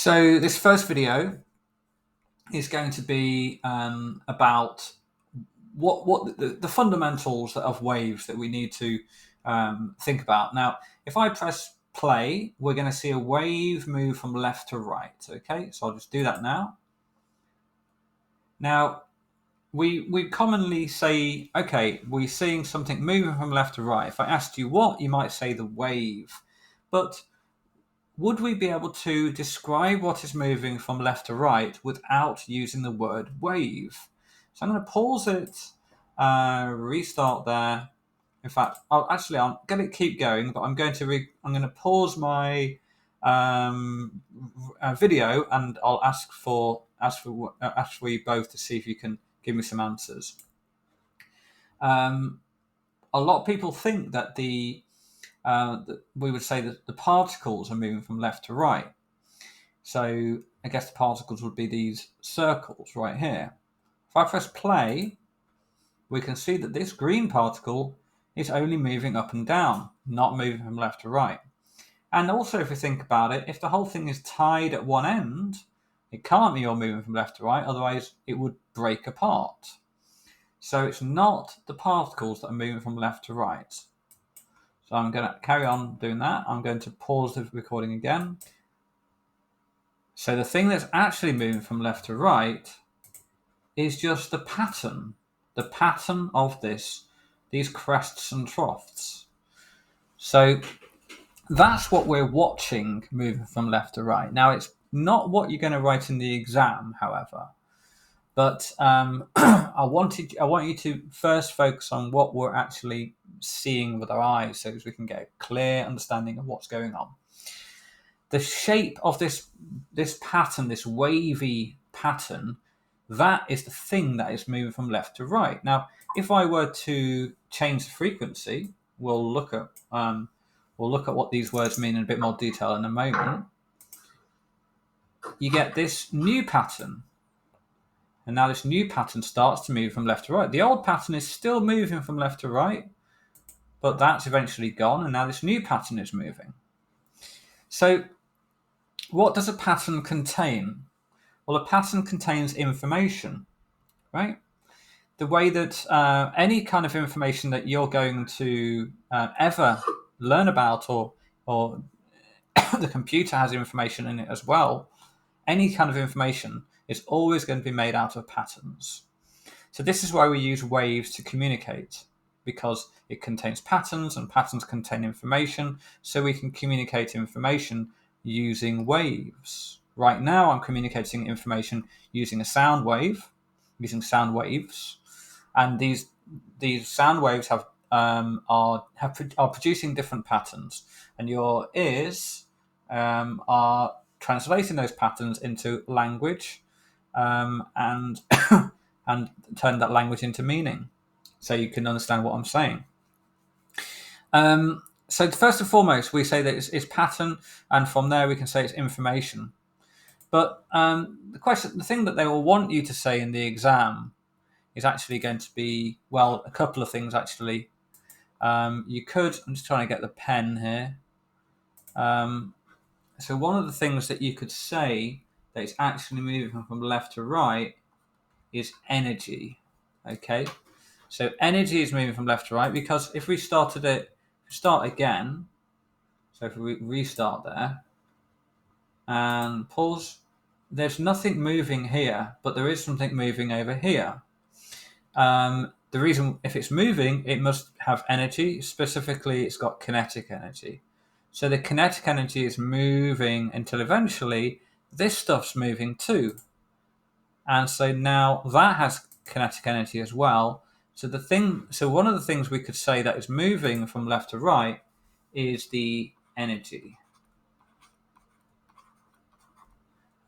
So this first video is going to be about what the fundamentals of waves that we need to think about. Now, if I press play, we're going to see a wave move from left to right. Okay, so I'll just do that now. Now, we commonly say, okay, we're seeing something moving from left to right. If I asked you what, you might say the wave. But would we be able to describe what is moving from left to right without using the word wave? So I'm going to pause it, restart there. In fact, I'm going to keep going, but I'm going to pause my video, and I'll ask for you both to see if you can give me some answers. A lot of people think that we would say that the particles are moving from left to right. So I guess the particles would be these circles right here. If I press play, we can see that this green particle is only moving up and down, not moving from left to right. And also, if we think about it, if the whole thing is tied at one end, it can't be all moving from left to right, otherwise it would break apart. So it's not the particles that are moving from left to right. So I'm going to carry on doing that. I'm going to pause the recording again. So the thing that's actually moving from left to right is just the pattern of these crests and troughs. So that's what we're watching moving from left to right. Now, it's not what you're going to write in the exam, however. But I want you to first focus on what we're actually seeing with our eyes, so as we can get a clear understanding of what's going on. The shape of this pattern, this wavy pattern, that is the thing that is moving from left to right. Now, if I were to change the frequency, we'll look at what these words mean in a bit more detail in a moment. You get this new pattern. And now this new pattern starts to move from left to right. The old pattern is still moving from left to right, but that's eventually gone, and now this new pattern is moving. So what does a pattern contain? Well, a pattern contains information, right? The way that any kind of information that you're going to ever learn about, or the computer has information in it as well, any kind of information is always going to be made out of patterns. So this is why we use waves to communicate, because it contains patterns, and patterns contain information, so we can communicate information using waves. Right now I'm communicating information using a sound wave, using sound waves, and these sound waves are producing different patterns, and your ears are translating those patterns into language, and and turn that language into meaning, so you can understand what I'm saying. So first and foremost, we say that it's pattern, and from there we can say it's information. But the thing that they will want you to say in the exam is actually going to be, well, a couple of things actually. I'm just trying to get the pen here. So one of the things that you could say that is actually moving from left to right is energy. Okay, so energy is moving from left to right, because if we start again, so if we restart there and pause, there's nothing moving here, but there is something moving over here. The reason, if it's moving, it must have energy. Specifically, it's got kinetic energy. So the kinetic energy is moving until eventually this stuff's moving too. And so now that has kinetic energy as well. So one of the things we could say that is moving from left to right is the energy.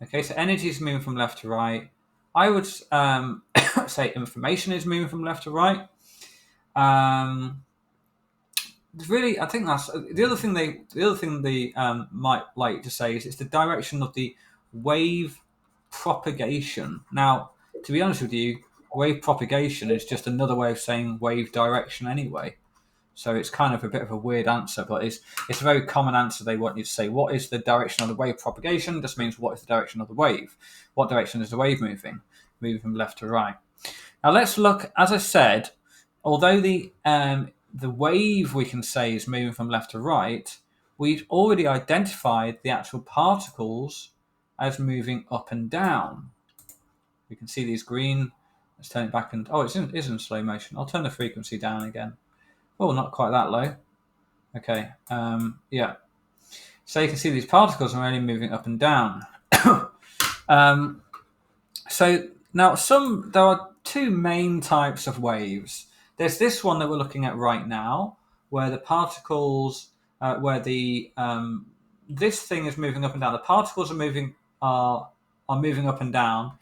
Okay, so energy is moving from left to right. I would say information is moving from left to right. Really, I think that's the other thing they might like to say is it's the direction of the wave propagation. Now, to be honest with you, wave propagation is just another way of saying wave direction anyway. So it's kind of a bit of a weird answer, but it's a very common answer. They want you to say, what is the direction of the wave propagation? This means, what is the direction of the wave? What direction is the wave moving? Moving from left to right. Now let's look, as I said, although the wave we can say is moving from left to right, we've already identified the actual particles as moving up and down. We can see these green. Let's turn it back and it is in slow motion. I'll turn the frequency down again. Oh, not quite that low. Okay, yeah. So you can see these particles are only moving up and down. So now there are two main types of waves. There's this one that we're looking at right now, where the particles, this thing is moving up and down. The particles are moving up and down.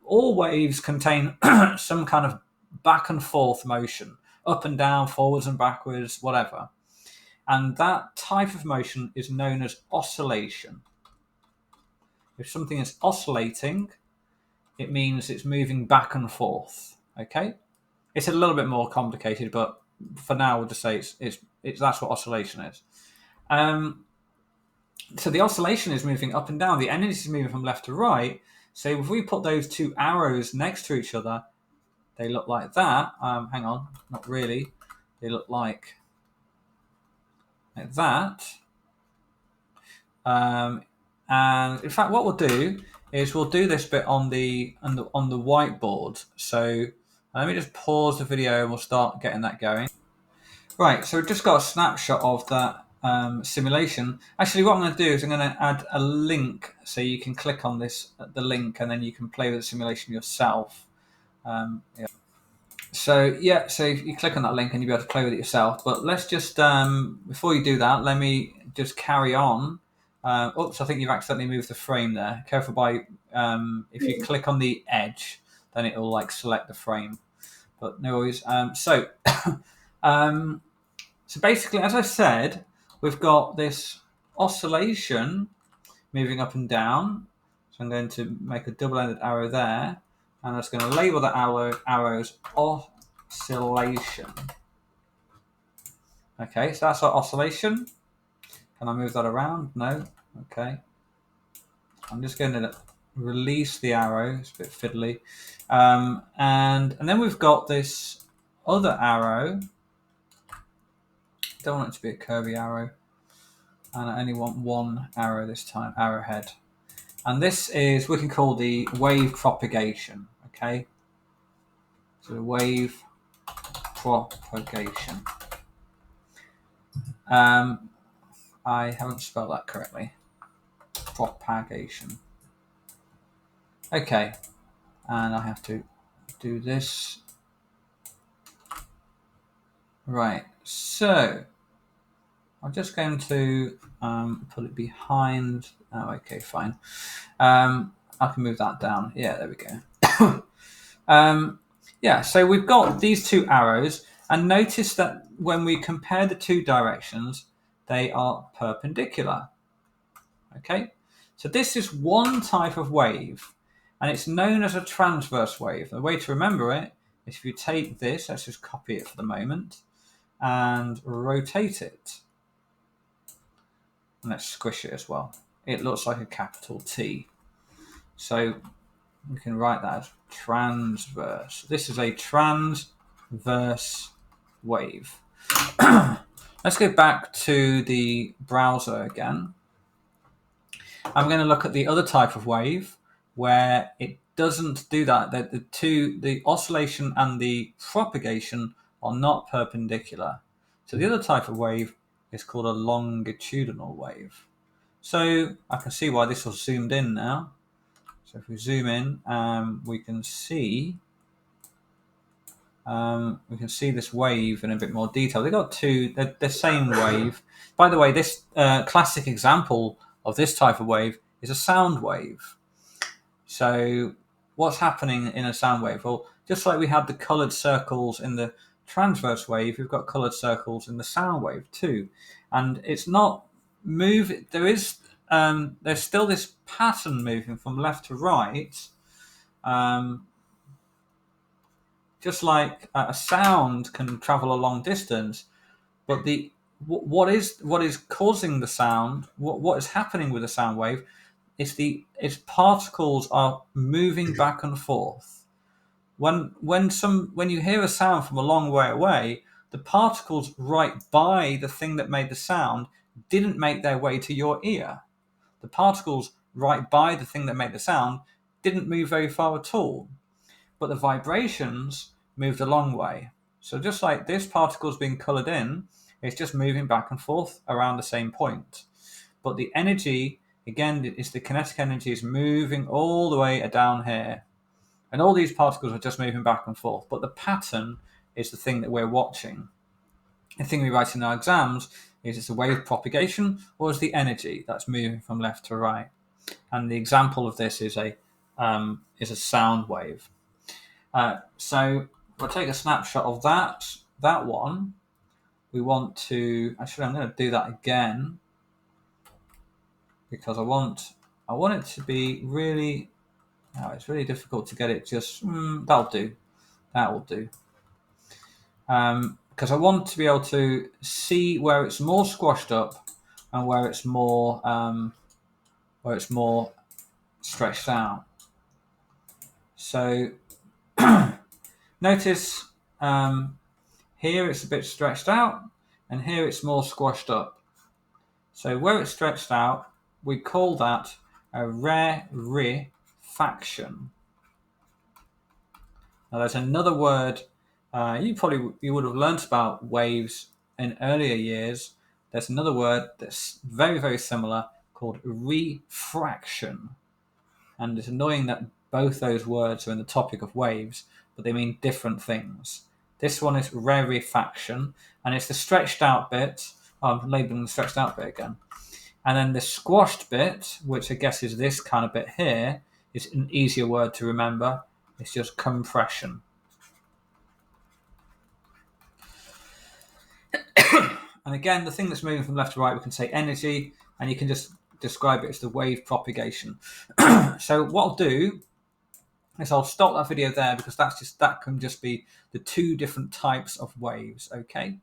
All waves contain some kind of back and forth motion, up and down, forwards and backwards, whatever. And that type of motion is known as oscillation. If something is oscillating, it means it's moving back and forth. Okay, it's a little bit more complicated, but for now we'll just say it's that's what oscillation is. So the oscillation is moving up and down. The energy is moving from left to right. So if we put those two arrows next to each other, they look like that. Hang on, not really. They look like that. And in fact, what we'll do is we'll do this bit on the whiteboard. So let me just pause the video and we'll start getting that going. Right, so we've just got a snapshot of that simulation. Actually, what I'm going to do is I'm going to add a link so you can click on the link and then you can play with the simulation yourself. Yeah. So if you click on that link and you'll be able to play with it yourself. But let's just, before you do that, let me just carry on. Oops, I think you've accidentally moved the frame there. Careful if you click on the edge, then it will select the frame. But no worries. So basically, as I said, we've got this oscillation moving up and down. So I'm going to make a double-ended arrow there. And I'm just going to label the arrow as oscillation. Okay, so that's our oscillation. Can I move that around? No. Okay. I'm just going to release the arrow. It's a bit fiddly. And then we've got this other arrow. Don't want it to be a curvy arrow. And I only want one arrow this time, arrowhead. And this is, we can call the wave propagation. Okay. So the wave propagation. I haven't spelled that correctly. Propagation. Okay, and I have to do this. Right, so I'm just going to put it behind. Oh, okay, fine. I can move that down. Yeah, there we go. Yeah, so we've got these two arrows, and notice that when we compare the two directions, they are perpendicular. Okay, so this is one type of wave, and it's known as a transverse wave. The way to remember it is if you take this, let's just copy it for the moment, and rotate it. And let's squish it as well. It looks like a capital T. So we can write that as transverse. This is a transverse wave. Let's go back to the browser again. I'm going to look at the other type of wave where it doesn't do that. The oscillation and the propagation are not perpendicular. So the other type of wave is called a longitudinal wave. So I can see why this was zoomed in now. So if we zoom in, we can see this wave in a bit more detail. They've got the same wave. By the way, this classic example of this type of wave is a sound wave. So what's happening in a sound wave? Well, just like we had the coloured circles in the transverse wave, we've got coloured circles in the sound wave too. And it's not moving. There's still this pattern moving from left to right. Just like a sound can travel a long distance, But what is causing the sound? What is happening with the sound wave? Its particles are moving back and forth. When you hear a sound from a long way away, the particles right by the thing that made the sound didn't make their way to your ear. The particles right by the thing that made the sound didn't move very far at all. But the vibrations moved a long way. So just like this particle is being coloured in, it's just moving back and forth around the same point. But the energy, again, is the kinetic energy is moving all the way down here. And all these particles are just moving back and forth. But the pattern is the thing that we're watching. The thing we write in our exams is it's a wave propagation or is the energy that's moving from left to right. And the example of this is a sound wave. So we'll take a snapshot of that one. We want to, actually I'm going to do that again because I want it to be really, it's really difficult to get it just, that'll do. That will do. Because I want to be able to see where it's more squashed up and where it's more stretched out. So notice here it's a bit stretched out and here it's more squashed up. So where it's stretched out, we call that a rarefaction. Now there's another word you would have learnt about waves in earlier years. There's another word that's very, very similar called refraction. And it's annoying that both those words are in the topic of waves, but they mean different things. This one is rarefaction, and it's the stretched out bit. I'm labeling the stretched out bit again. And then the squashed bit, which I guess is this kind of bit here, is an easier word to remember. It's just compression. And again, the thing that's moving from left to right, we can say energy, and you can just describe it as the wave propagation. So what I'll do is I'll stop that video there because that can just be the two different types of waves, okay?